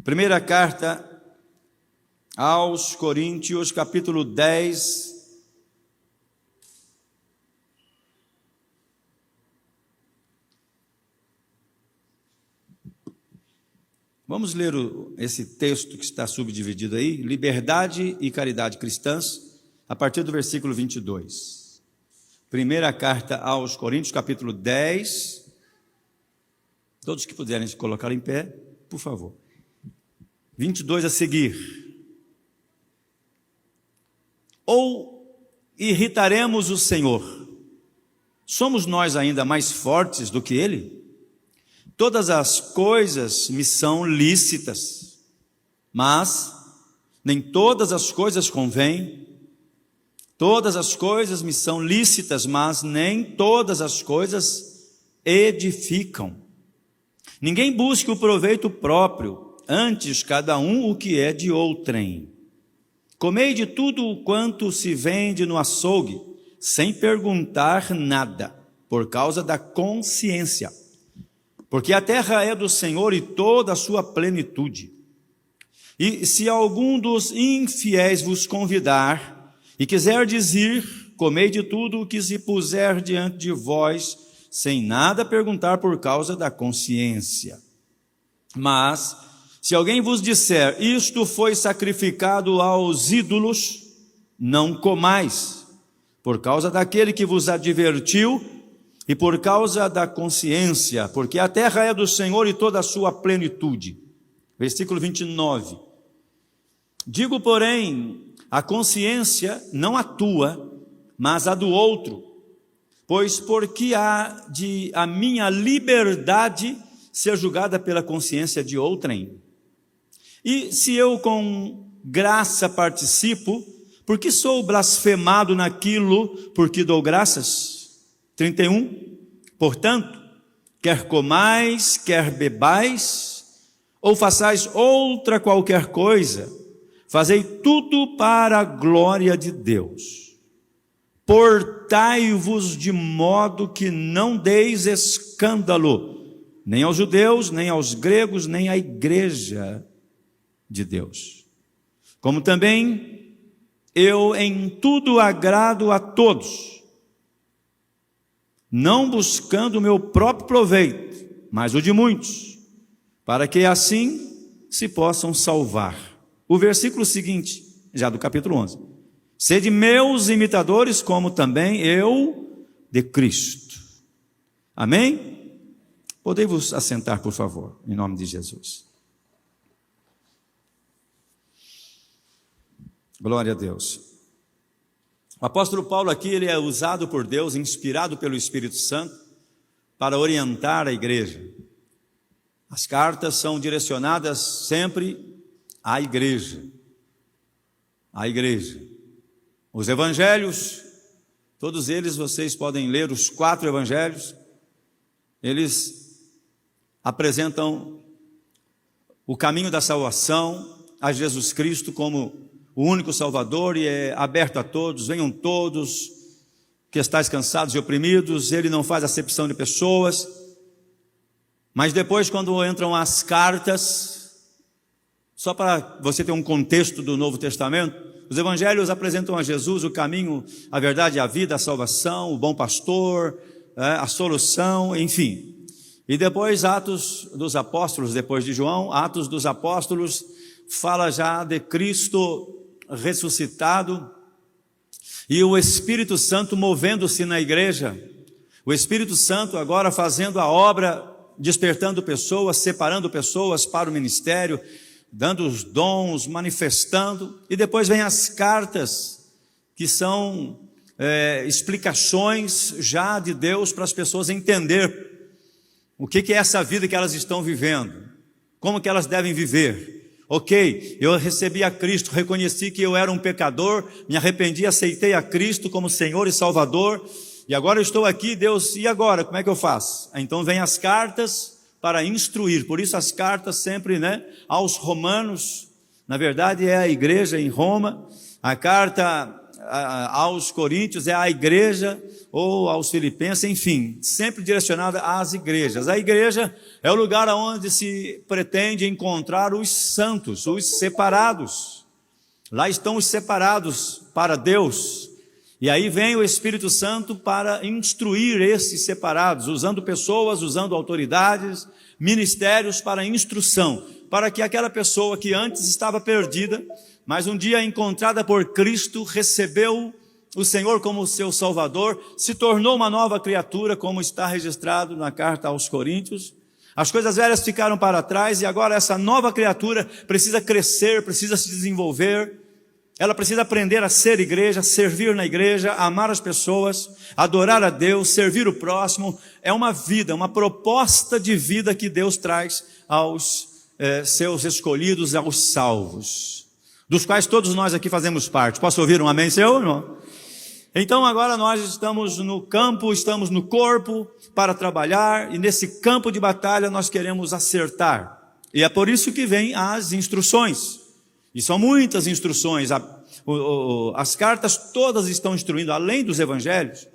Primeira carta aos Coríntios, capítulo 10. Vamos ler esse texto que está subdividido aí, liberdade e caridade cristãs, a partir do versículo 22. Primeira carta aos Coríntios, capítulo 10. Todos que puderem se colocar em pé, por favor. 22 a seguir. Ou irritaremos o Senhor? Somos nós ainda mais fortes do que Ele? Todas as coisas me são lícitas, mas nem todas as coisas convêm. Todas as coisas me são lícitas, mas nem todas as coisas edificam. Ninguém busque o proveito próprio, antes cada um o que é de outrem. Comei de tudo quanto se vende no açougue, sem perguntar nada, por causa da consciência. Porque a terra é do Senhor e toda a sua plenitude. E se algum dos infiéis vos convidar, e quiserdes ir, comei de tudo o que se puser diante de vós, sem nada perguntar por causa da consciência. Mas, se alguém vos disser, isto foi sacrificado aos ídolos, não comais, por causa daquele que vos advertiu, e por causa da consciência, porque a terra é do Senhor e toda a sua plenitude. Versículo 29. Digo, porém, a consciência não a tua, mas a do outro, pois porque há de a minha liberdade ser julgada pela consciência de outrem? E se eu com graça participo, por que sou blasfemado naquilo por que dou graças? 31. Portanto, quer comais, quer bebais, ou façais outra qualquer coisa, fazei tudo para a glória de Deus. Portai-vos de modo que não deis escândalo, nem aos judeus, nem aos gregos, nem à igreja de Deus. Como também eu em tudo agrado a todos, não buscando o meu próprio proveito, mas o de muitos, para que assim se possam salvar. O versículo seguinte, já do capítulo 11. Sede meus imitadores, como também eu de Cristo. Amém? Podei-vos assentar, por favor, em nome de Jesus. Glória a Deus. O apóstolo Paulo aqui, ele é usado por Deus, inspirado pelo Espírito Santo, para orientar a igreja. As cartas são direcionadas sempre à igreja. À igreja. Os evangelhos, todos eles vocês podem ler, os 4 evangelhos, eles apresentam o caminho da salvação a Jesus Cristo como o único Salvador, e é aberto a todos. Venham todos que estáis cansados e oprimidos. Ele não faz acepção de pessoas. Mas depois, quando entram as cartas, só para você ter um contexto do Novo Testamento, os evangelhos apresentam a Jesus o caminho, a verdade, a vida, a salvação, o bom pastor, a solução, enfim. E depois Atos dos Apóstolos, depois de João, Atos dos Apóstolos fala já de Cristo ressuscitado e o Espírito Santo movendo-se na igreja. O Espírito Santo agora fazendo a obra, despertando pessoas, separando pessoas para o ministério, dando os dons, manifestando. E depois vem as cartas, que são explicações já de Deus para as pessoas entender o que é essa vida que elas estão vivendo, como que elas devem viver. Ok, eu recebi a Cristo, reconheci que eu era um pecador, me arrependi, aceitei a Cristo como Senhor e Salvador, e agora eu estou aqui, Deus, e agora, como é que eu faço? Então vem as cartas para instruir, por isso as cartas sempre, aos romanos, na verdade é a igreja em Roma, a carta aos Coríntios é a igreja, ou aos Filipenses, enfim, sempre direcionada às igrejas. A igreja é o lugar onde se pretende encontrar os santos, os separados. Lá estão os separados para Deus. E aí vem o Espírito Santo para instruir esses separados, usando pessoas, usando autoridades, ministérios para instrução, para que aquela pessoa que antes estava perdida, mas um dia encontrada por Cristo, recebeu o Senhor como seu Salvador, se tornou uma nova criatura, como está registrado na carta aos Coríntios. As coisas velhas ficaram para trás e agora essa nova criatura precisa crescer, precisa se desenvolver. Ela precisa aprender a ser igreja, servir na igreja, amar as pessoas, adorar a Deus, servir o próximo. É uma vida, uma proposta de vida que Deus traz aos seus escolhidos, aos salvos, dos quais todos nós aqui fazemos parte. Posso ouvir um amém, seu irmão? Então agora nós estamos no campo, estamos no corpo para trabalhar, e nesse campo de batalha nós queremos acertar. E é por isso que vem as instruções. E são muitas instruções, as cartas todas estão instruindo, além dos evangelhos,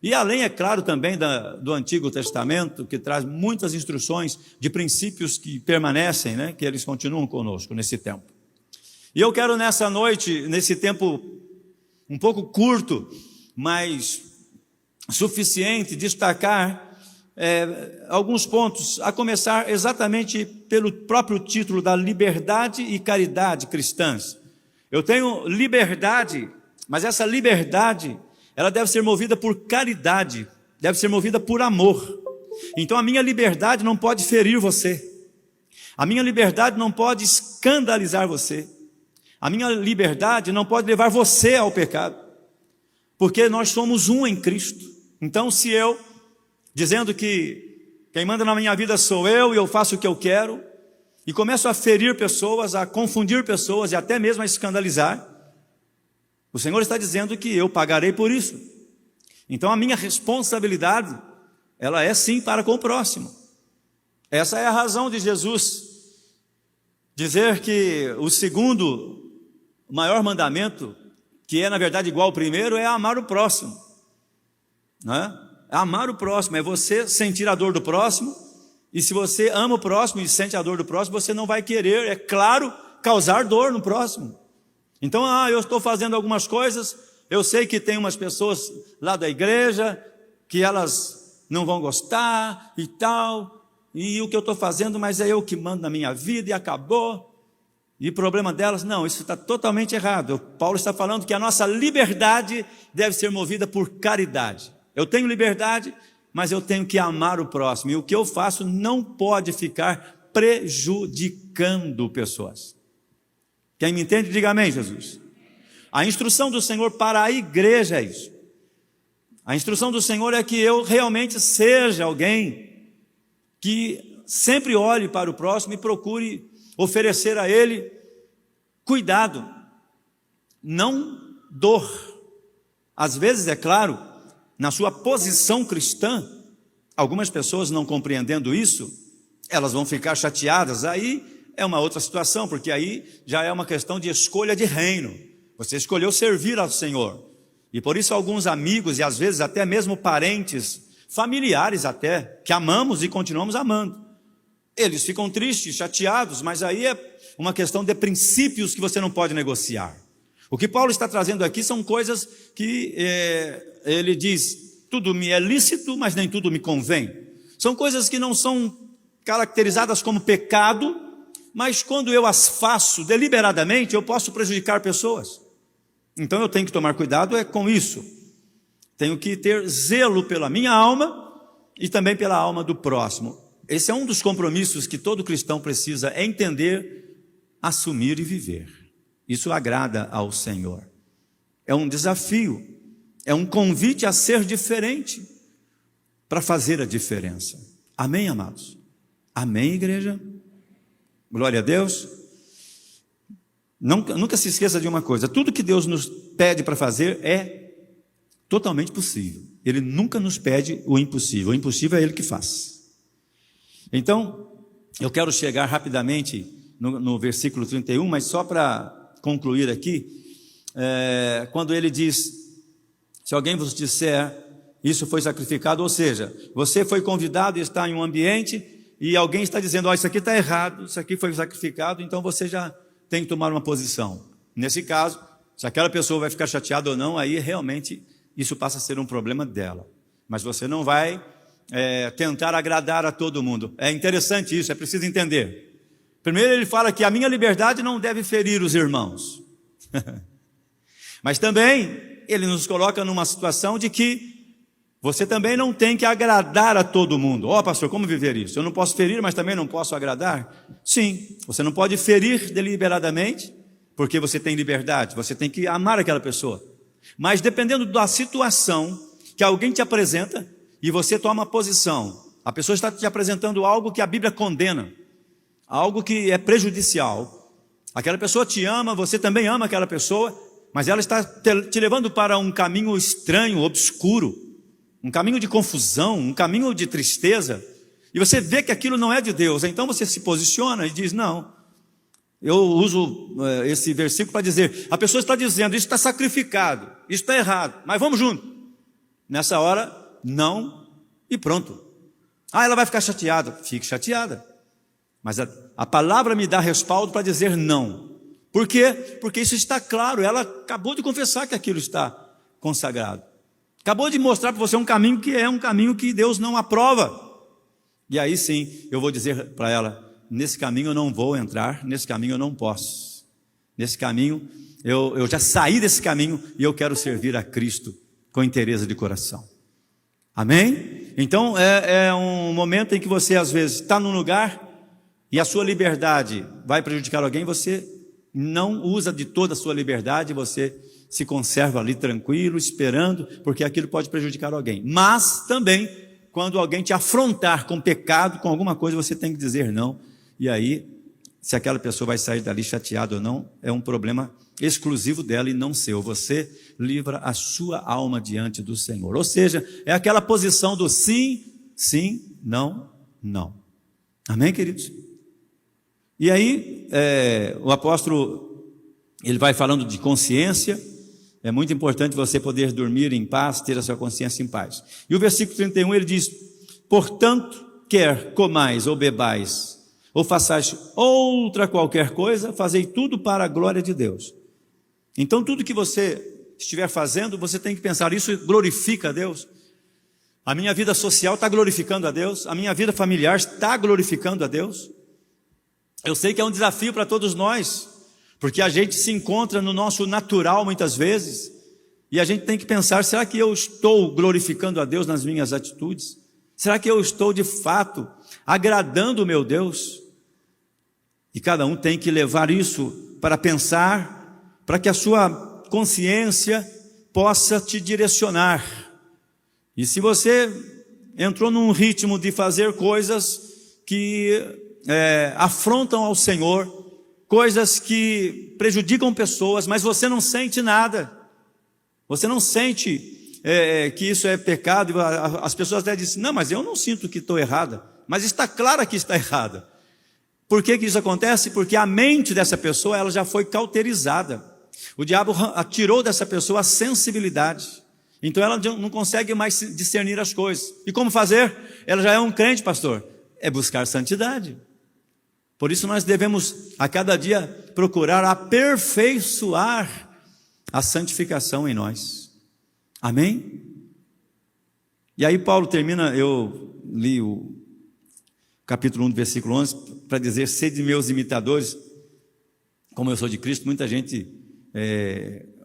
e além, é claro, também do Antigo Testamento, que traz muitas instruções de princípios que permanecem, né, que eles continuam conosco nesse tempo. E eu quero nessa noite, nesse tempo um pouco curto, mas suficiente, destacar alguns pontos, a começar exatamente pelo próprio título da liberdade e caridade cristãs. Eu tenho liberdade, mas essa liberdade, ela deve ser movida por caridade, deve ser movida por amor. Então a minha liberdade não pode ferir você, a minha liberdade não pode escandalizar você, a minha liberdade não pode levar você ao pecado, porque nós somos um em Cristo. Então se eu, dizendo que quem manda na minha vida sou eu e eu faço o que eu quero, e começo a ferir pessoas, a confundir pessoas e até mesmo a escandalizar, o Senhor está dizendo que eu pagarei por isso. Então a minha responsabilidade, ela é sim para com o próximo. Essa é a razão de Jesus dizer que o segundo maior mandamento, que é na verdade igual ao primeiro, é amar o próximo, não é? Amar o próximo é você sentir a dor do próximo, e se você ama o próximo e sente a dor do próximo, você não vai querer, é claro, causar dor no próximo. Então, eu estou fazendo algumas coisas, eu sei que tem umas pessoas lá da igreja, que elas não vão gostar e tal, e o que eu estou fazendo, mas é eu que mando na minha vida e acabou, e o problema delas, não, isso está totalmente errado. Paulo está falando que a nossa liberdade deve ser movida por caridade. Eu tenho liberdade, mas eu tenho que amar o próximo, e o que eu faço não pode ficar prejudicando pessoas. Quem me entende, diga amém, Jesus. A instrução do Senhor para a igreja é isso. A instrução do Senhor é que eu realmente seja alguém que sempre olhe para o próximo e procure oferecer a ele cuidado, não dor. Às vezes, é claro, na sua posição cristã, algumas pessoas não compreendendo isso, elas vão ficar chateadas. Aí é uma outra situação, porque aí já é uma questão de escolha de reino. Você escolheu servir ao Senhor, e por isso alguns amigos e às vezes até mesmo parentes, familiares até, que amamos e continuamos amando, eles ficam tristes, chateados, mas aí é uma questão de princípios que você não pode negociar. O que Paulo está trazendo aqui são coisas que ele diz, tudo me é lícito, mas nem tudo me convém. São coisas que não são caracterizadas como pecado, mas quando eu as faço deliberadamente, eu posso prejudicar pessoas. Então eu tenho que tomar cuidado com isso. Tenho que ter zelo pela minha alma e também pela alma do próximo. Esse é um dos compromissos que todo cristão precisa entender, assumir e viver. Isso agrada ao Senhor. É um desafio, é um convite a ser diferente, para fazer a diferença. Amém, amados? Amém, igreja? Glória a Deus. Nunca se esqueça de uma coisa, tudo que Deus nos pede para fazer é totalmente possível. Ele nunca nos pede o impossível é Ele que faz. Então, eu quero chegar rapidamente no versículo 31, mas só para concluir aqui, quando ele diz, se alguém vos disser isso foi sacrificado. Ou seja, você foi convidado e está em um ambiente e alguém está dizendo, ó, isso aqui está errado, isso aqui foi sacrificado, então você já tem que tomar uma posição. Nesse caso, se aquela pessoa vai ficar chateada ou não, aí realmente isso passa a ser um problema dela. Mas você não vai tentar agradar a todo mundo. É interessante isso, é preciso entender. Primeiro ele fala que a minha liberdade não deve ferir os irmãos. Mas também ele nos coloca numa situação de que você também não tem que agradar a todo mundo. Ó, pastor, como viver isso? Eu não posso ferir, mas também não posso agradar? Sim, você não pode ferir deliberadamente, porque você tem liberdade, você tem que amar aquela pessoa. Mas dependendo da situação que alguém te apresenta e você toma posição, a pessoa está te apresentando algo que a Bíblia condena, algo que é prejudicial. Aquela pessoa te ama, você também ama aquela pessoa, mas ela está te levando para um caminho estranho, obscuro, um caminho de confusão, um caminho de tristeza, e você vê que aquilo não é de Deus. Então você se posiciona e diz, não, eu uso esse versículo para dizer, a pessoa está dizendo, isso está sacrificado, isso está errado, mas vamos junto. Nessa hora, não, e pronto. Ah, ela vai ficar chateada, fique chateada, mas a palavra me dá respaldo para dizer não. Por quê? Porque isso está claro, ela acabou de confessar que aquilo está consagrado. Acabou de mostrar para você um caminho que é um caminho que Deus não aprova. E aí sim, eu vou dizer para ela, nesse caminho eu não vou entrar, nesse caminho eu não posso. Nesse caminho, eu já saí desse caminho e eu quero servir a Cristo com inteireza de coração. Amém? Então é um momento em que você às vezes está num lugar e a sua liberdade vai prejudicar alguém, você não usa de toda a sua liberdade, você se conserva ali tranquilo, esperando, porque aquilo pode prejudicar alguém. Mas também, quando alguém te afrontar com pecado, com alguma coisa, você tem que dizer não. E aí, se aquela pessoa vai sair dali chateada ou não, é um problema exclusivo dela e não seu. Você livra a sua alma diante do Senhor. Ou seja, é aquela posição do sim, sim, não, não. Amém, queridos? E aí, o apóstolo, ele vai falando de consciência. É muito importante você poder dormir em paz, ter a sua consciência em paz. E o versículo 31, ele diz, portanto, quer comais ou bebais, ou façais outra qualquer coisa, fazei tudo para a glória de Deus. Então tudo que você estiver fazendo, você tem que pensar, isso glorifica a Deus? A minha vida social está glorificando a Deus? A minha vida familiar está glorificando a Deus? Eu sei que é um desafio para todos nós, porque a gente se encontra no nosso natural muitas vezes, e a gente tem que pensar, será que eu estou glorificando a Deus nas minhas atitudes? Será que eu estou de fato agradando o meu Deus? E cada um tem que levar isso para pensar, para que a sua consciência possa te direcionar. E se você entrou num ritmo de fazer coisas que afrontam ao Senhor, coisas que prejudicam pessoas, mas você não sente nada, você não sente que isso é pecado, as pessoas até dizem, não, mas eu não sinto que estou errada, mas está clara que está errada. Por que isso acontece? Porque a mente dessa pessoa, ela já foi cauterizada, o diabo tirou dessa pessoa a sensibilidade, então ela não consegue mais discernir as coisas. E como fazer? Ela já é um crente, pastor, é buscar santidade. Por isso nós devemos a cada dia procurar aperfeiçoar a santificação em nós. Amém? E aí Paulo termina, eu li o capítulo 1, versículo 11, para dizer, sede meus imitadores, como eu sou de Cristo. Muita gente,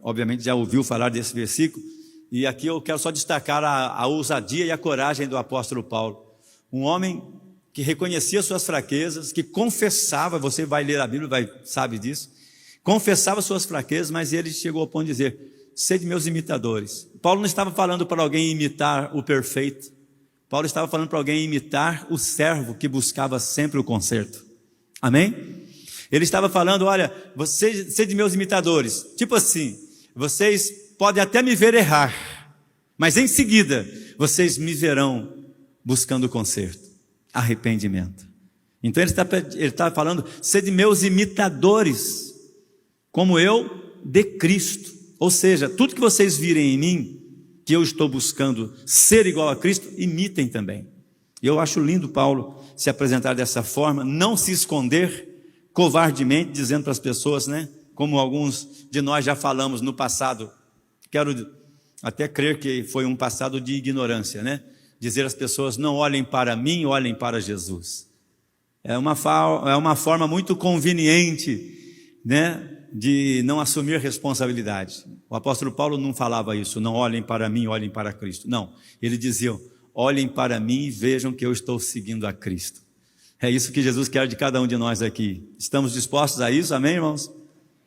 obviamente, já ouviu falar desse versículo, e aqui eu quero só destacar a ousadia e a coragem do apóstolo Paulo. Um homem que reconhecia suas fraquezas, que confessava, você vai ler a Bíblia, sabe disso, confessava suas fraquezas, mas ele chegou ao ponto de dizer, sede meus imitadores. Paulo não estava falando para alguém imitar o perfeito, Paulo estava falando para alguém imitar o servo que buscava sempre o conserto. Amém? Ele estava falando, olha, vocês, sede meus imitadores, tipo assim, vocês podem até me ver errar, mas em seguida, vocês me verão buscando o conserto. Arrependimento. Então ele está falando, sede meus imitadores, como eu de Cristo. Ou seja, tudo que vocês virem em mim, que eu estou buscando ser igual a Cristo, imitem também. E eu acho lindo Paulo se apresentar dessa forma, não se esconder covardemente, dizendo para as pessoas, né, como alguns de nós já falamos no passado, quero até crer que foi um passado de ignorância, né, dizer às pessoas, não olhem para mim, olhem para Jesus. É uma forma muito conveniente, né, de não assumir responsabilidade. O apóstolo Paulo não falava isso, não olhem para mim, olhem para Cristo. Não, ele dizia, olhem para mim e vejam que eu estou seguindo a Cristo. É isso que Jesus quer de cada um de nós aqui. Estamos dispostos a isso, amém, irmãos?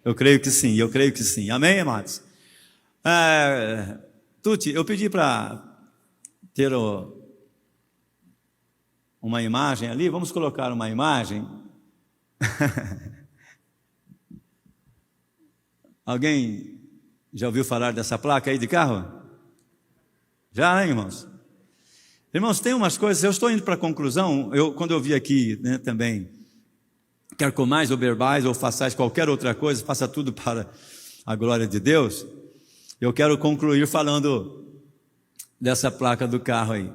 Eu creio que sim, amém, amados? Tuti, eu pedi para ter uma imagem ali, vamos colocar uma imagem. Alguém já ouviu falar dessa placa aí de carro? Já, hein, irmãos? Irmãos, tem umas coisas, eu estou indo para a conclusão, quando eu vi aqui, né, também, quer comais ou bebais ou façais qualquer outra coisa, faça tudo para a glória de Deus, eu quero concluir falando dessa placa do carro aí.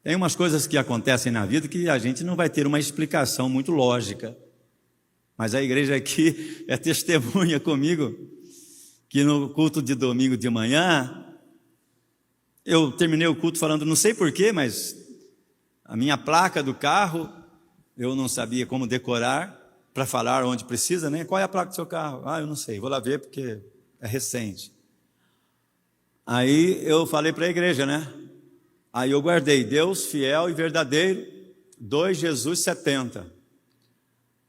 Tem umas coisas que acontecem na vida que a gente não vai ter uma explicação muito lógica, mas a igreja aqui é testemunha comigo, que no culto de domingo de manhã, eu terminei o culto falando, não sei porquê, mas a minha placa do carro, eu não sabia como decorar para falar onde precisa, né? Qual é a placa do seu carro? Eu não sei, vou lá ver porque é recente. Aí eu falei para a igreja, né? Aí eu guardei, Deus fiel e verdadeiro, 2 Jesus 70.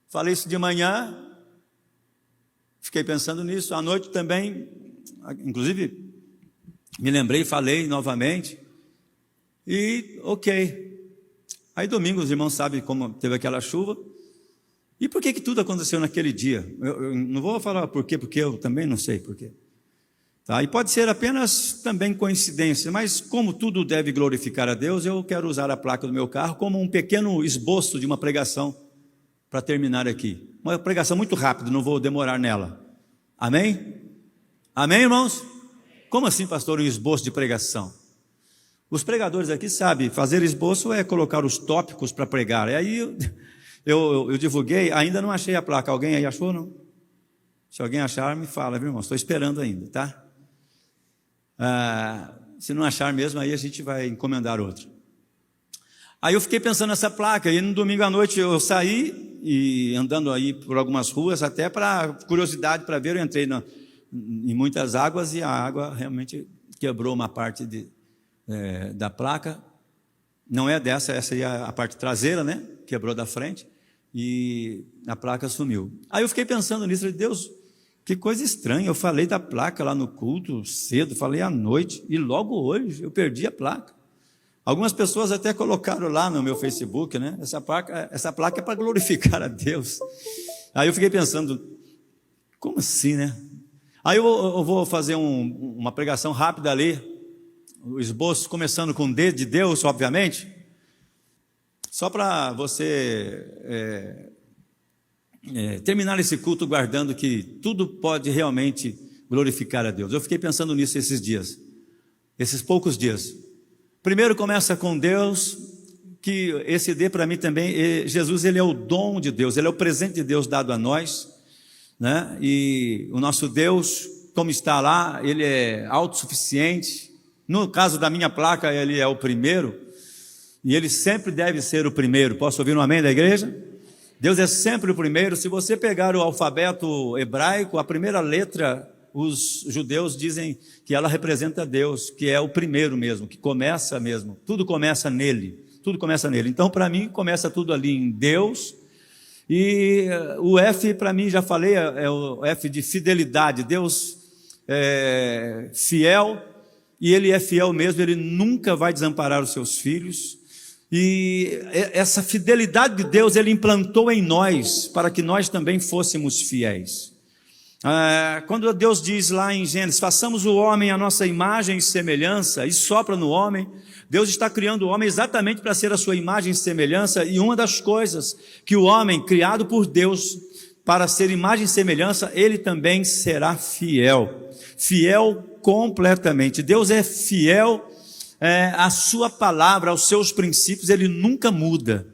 Falei isso de manhã, fiquei pensando nisso, à noite também, inclusive me lembrei, falei novamente, e ok. Aí domingo os irmãos sabem como teve aquela chuva, e por que tudo aconteceu naquele dia? Eu não vou falar por quê, porque eu também não sei por quê. Tá? E pode ser apenas também coincidência, mas como tudo deve glorificar a Deus, eu quero usar a placa do meu carro como um pequeno esboço de uma pregação, para terminar aqui. Uma pregação muito rápida, não vou demorar nela. Amém? Amém, irmãos? Como assim, pastor, um esboço de pregação? Os pregadores aqui sabem, fazer esboço é colocar os tópicos para pregar. E aí eu divulguei, ainda não achei a placa. Alguém aí achou, não? Se alguém achar, me fala, viu, irmão? Estou esperando ainda, tá? Se não achar mesmo, aí a gente vai encomendar outra. Aí eu fiquei pensando nessa placa, e no domingo à noite eu saí, e andando aí por algumas ruas, até para curiosidade, para ver, eu entrei em muitas águas, e a água realmente quebrou uma parte da placa, não é dessa, essa aí é a parte traseira, né? Quebrou da frente, e a placa sumiu. Aí eu fiquei pensando nisso, falei, Deus, que coisa estranha, eu falei da placa lá no culto cedo, falei à noite, e logo hoje eu perdi a placa. Algumas pessoas até colocaram lá no meu Facebook, né? Essa placa é para glorificar a Deus. Aí eu fiquei pensando, como assim, né? Aí eu vou fazer uma pregação rápida ali, o esboço começando com D de Deus, obviamente, só para você terminar esse culto guardando que tudo pode realmente glorificar a Deus. Eu fiquei pensando nisso esses dias, esses poucos dias. Primeiro começa com Deus, que esse D para mim também, Jesus ele é o dom de Deus, ele é o presente de Deus dado a nós, né? E o nosso Deus, como está lá, ele é autossuficiente. No caso da minha placa, ele é o primeiro, e ele sempre deve ser o primeiro. Posso ouvir um amém da igreja? Deus é sempre o primeiro. Se você pegar o alfabeto hebraico, a primeira letra, os judeus dizem que ela representa Deus, que é o primeiro mesmo, que começa mesmo, tudo começa nele, então para mim começa tudo ali em Deus, e o F para mim, já falei, é o F de fidelidade. Deus é fiel, e ele é fiel mesmo, ele nunca vai desamparar os seus filhos, e essa fidelidade de Deus ele implantou em nós, para que nós também fôssemos fiéis. Quando Deus diz lá em Gênesis, façamos o homem à nossa imagem e semelhança, e sopra no homem, Deus está criando o homem exatamente para ser a sua imagem e semelhança, e uma das coisas que o homem, criado por Deus, para ser imagem e semelhança, ele também será fiel completamente. Deus é fiel à sua palavra, aos seus princípios, ele nunca muda.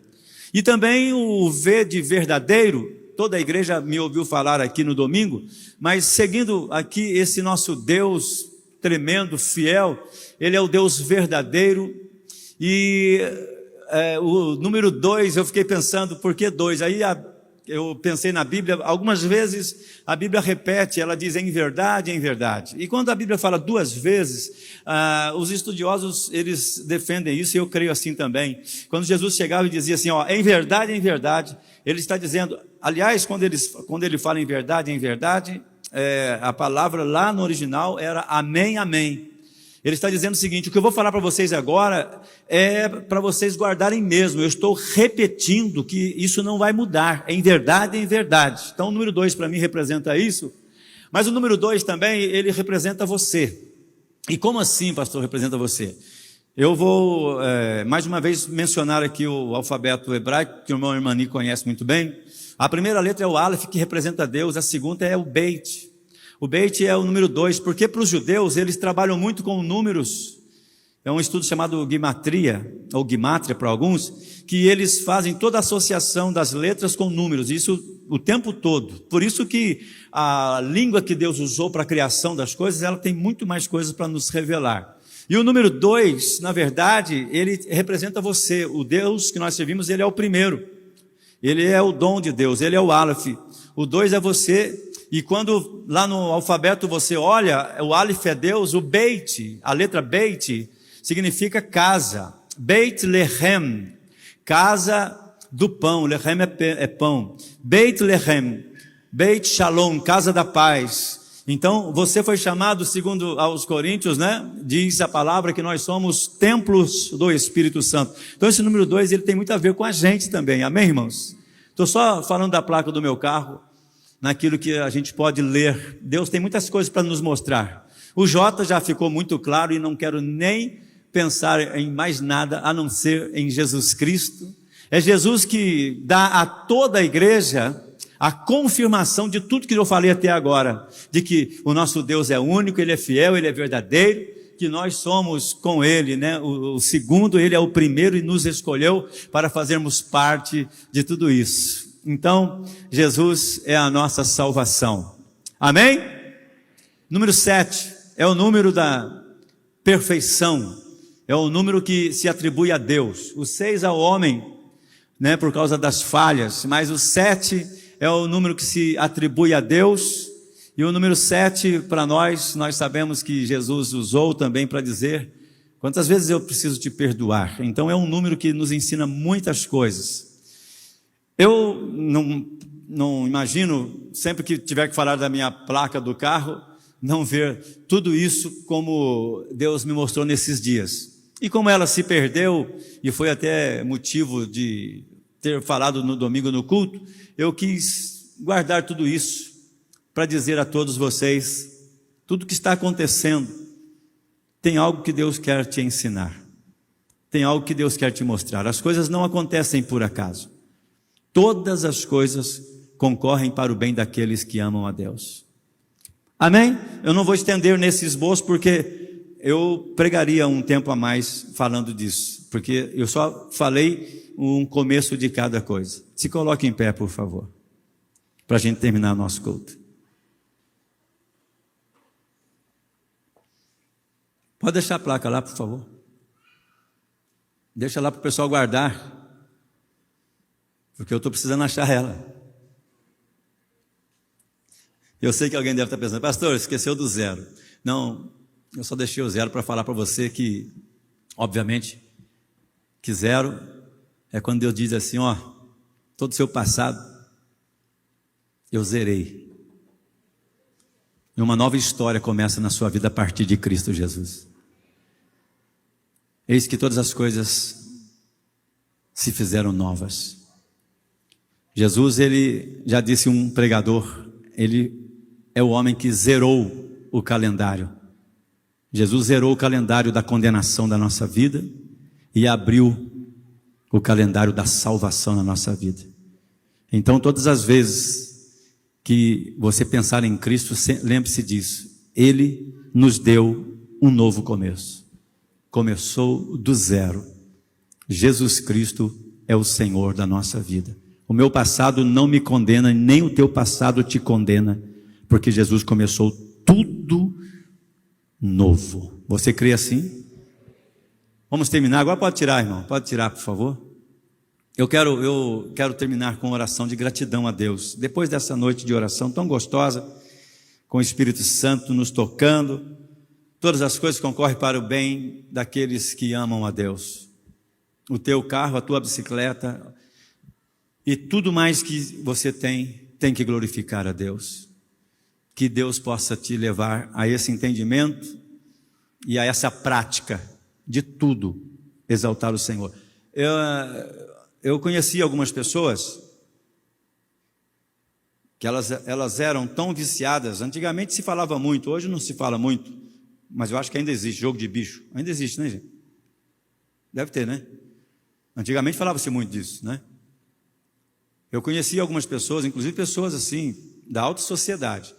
E também o V de verdadeiro, toda a igreja me ouviu falar aqui no domingo, mas seguindo aqui esse nosso Deus tremendo, fiel, ele é o Deus verdadeiro. E o número 2, eu fiquei pensando, por que 2? Aí eu pensei na Bíblia, algumas vezes a Bíblia repete, ela diz em verdade, em verdade. E quando a Bíblia fala 2 vezes, os estudiosos, eles defendem isso, e eu creio assim também. Quando Jesus chegava e dizia assim, em verdade, ele está dizendo, aliás, quando ele fala em verdade, a palavra lá no original era amém, amém. Ele está dizendo o seguinte, o que eu vou falar para vocês agora é para vocês guardarem mesmo. Eu estou repetindo que isso não vai mudar, em verdade, em verdade. Então o número 2 para mim representa isso, mas o número 2 também, ele representa você. E como assim, pastor, representa você? Eu vou mais uma vez mencionar aqui o alfabeto hebraico, que o irmão Irmani conhece muito bem. A primeira letra é o Aleph, que representa Deus, a segunda é o Beit. O Beit é o número 2, porque para os judeus eles trabalham muito com números. É um estudo chamado Gimatria, ou Gimatria para alguns, que eles fazem toda a associação das letras com números, isso o tempo todo. Por isso que a língua que Deus usou para a criação das coisas, ela tem muito mais coisas para nos revelar. E o número 2, na verdade, ele representa você. O Deus que nós servimos, ele é o primeiro. Ele é o dom de Deus, ele é o Aleph. O 2 é você. E quando lá no alfabeto você olha, o Aleph é Deus, o Beit, a letra Beit, significa casa. Beit Lehem, casa do pão, Lehem é pão. Beit Lehem, Beit Shalom, casa da paz. Então você foi chamado, segundo aos Coríntios, diz a palavra que nós somos templos do Espírito Santo. Então esse número 2, ele tem muito a ver com a gente também, amém, irmãos? Estou só falando da placa do meu carro, naquilo que a gente pode ler. Deus tem muitas coisas para nos mostrar. O J já ficou muito claro e não quero nem pensar em mais nada a não ser em Jesus Cristo. É Jesus que dá a toda a igreja a confirmação de tudo que eu falei até agora, de que o nosso Deus é único, ele é fiel, ele é verdadeiro, que nós somos com ele, o segundo, ele é o primeiro e nos escolheu para fazermos parte de tudo isso. Então, Jesus é a nossa salvação. Amém? Número 7 é o número da perfeição. É o número que se atribui a Deus. O 6 ao homem, por causa das falhas. Mas o 7 é o número que se atribui a Deus. E o número 7 para nós sabemos que Jesus usou também para dizer, quantas vezes eu preciso te perdoar. Então é um número que nos ensina muitas coisas. Eu não imagino, sempre que tiver que falar da minha placa do carro, não ver tudo isso como Deus me mostrou nesses dias. E como ela se perdeu, e foi até motivo de ter falado no domingo no culto, eu quis guardar tudo isso para dizer a todos vocês, tudo que está acontecendo, tem algo que Deus quer te ensinar. Tem algo que Deus quer te mostrar. As coisas não acontecem por acaso. Todas as coisas concorrem para o bem daqueles que amam a Deus. Amém? Eu não vou estender nesse esboço porque eu pregaria um tempo a mais falando disso. Porque eu só falei um começo de cada coisa. Se coloque em pé, por favor. Para a gente terminar nosso culto. Pode deixar a placa lá, por favor. Deixa lá para o pessoal guardar. Porque eu estou precisando achar ela. Eu sei que alguém deve estar pensando, pastor, esqueceu do 0. Não, eu só deixei o 0 para falar para você que, obviamente, que 0 é quando Deus diz assim, todo o seu passado, eu zerei. E uma nova história começa na sua vida a partir de Cristo Jesus. Eis que todas as coisas se fizeram novas. Jesus, ele já disse um pregador, ele é o homem que zerou o calendário. Jesus zerou o calendário da condenação da nossa vida e abriu o calendário da salvação na nossa vida. Então, todas as vezes que você pensar em Cristo, lembre-se disso. Ele nos deu um novo começo. Começou do zero. Jesus Cristo é o Senhor da nossa vida. O meu passado não me condena, nem o teu passado te condena, porque Jesus começou tudo novo. Você crê assim? Vamos terminar. Agora pode tirar, irmão. Pode tirar, por favor. Eu quero terminar com oração de gratidão a Deus. Depois dessa noite de oração tão gostosa, com o Espírito Santo nos tocando, todas as coisas concorrem para o bem daqueles que amam a Deus. O teu carro, a tua bicicleta e tudo mais que você tem que glorificar a Deus. Que Deus possa te levar a esse entendimento e a essa prática de tudo, exaltar o Senhor. Eu conheci algumas pessoas que elas eram tão viciadas. Antigamente se falava muito, hoje não se fala muito, mas eu acho que ainda existe jogo de bicho. Ainda existe, né, gente? Deve ter, né? Antigamente falava-se muito disso, né? Eu conheci algumas pessoas, inclusive pessoas assim, da alta sociedade.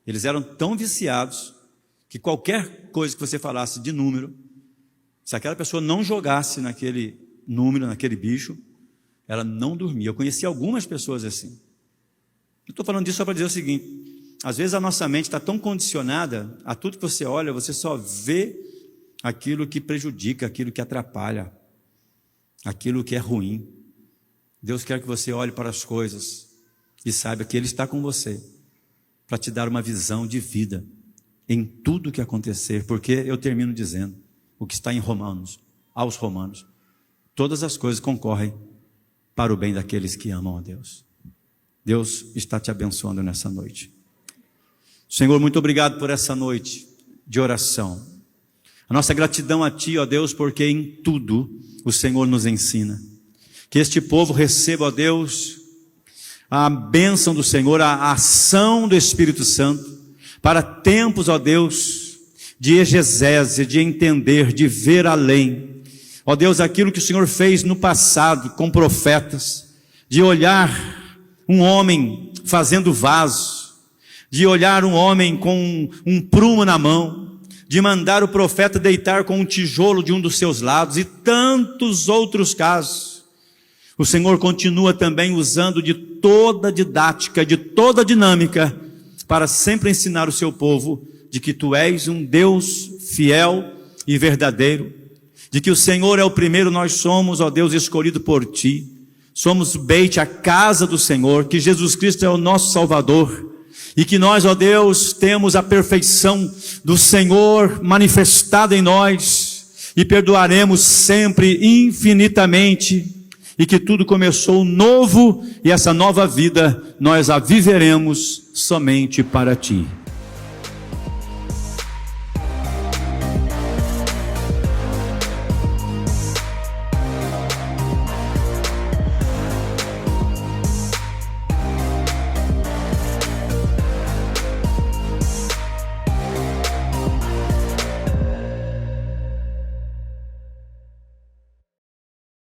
Eles eram tão viciados que qualquer coisa que você falasse de número, se aquela pessoa não jogasse naquele número, naquele bicho, ela não dormia. Eu conheci algumas pessoas assim. Eu estou falando disso só para dizer o seguinte: às vezes a nossa mente está tão condicionada a tudo que você olha, você só vê aquilo que prejudica, aquilo que atrapalha, aquilo que é ruim. Deus quer que você olhe para as coisas e saiba que Ele está com você para te dar uma visão de vida em tudo que acontecer, porque eu termino dizendo o que está em Romanos, aos Romanos: todas as coisas concorrem para o bem daqueles que amam a Deus. Deus está te abençoando nessa noite. Senhor, muito obrigado por essa noite de oração. A nossa gratidão a Ti, ó Deus, porque em tudo o Senhor nos ensina. Que este povo receba, ó Deus, a bênção do Senhor, a ação do Espírito Santo, para tempos, ó Deus, de exegese, de entender, de ver além. Ó Deus, aquilo que o Senhor fez no passado com profetas, de olhar um homem fazendo vaso, de olhar um homem com um prumo na mão, de mandar o profeta deitar com um tijolo de um dos seus lados e tantos outros casos. O Senhor continua também usando de toda didática, de toda dinâmica, para sempre ensinar o seu povo de que Tu és um Deus fiel e verdadeiro, de que o Senhor é o primeiro, nós somos, ó Deus, escolhido por Ti, somos Beit, a casa do Senhor, que Jesus Cristo é o nosso Salvador, e que nós, ó Deus, temos a perfeição do Senhor manifestada em nós, e perdoaremos sempre infinitamente, e que tudo começou novo, e essa nova vida nós a viveremos somente para Ti.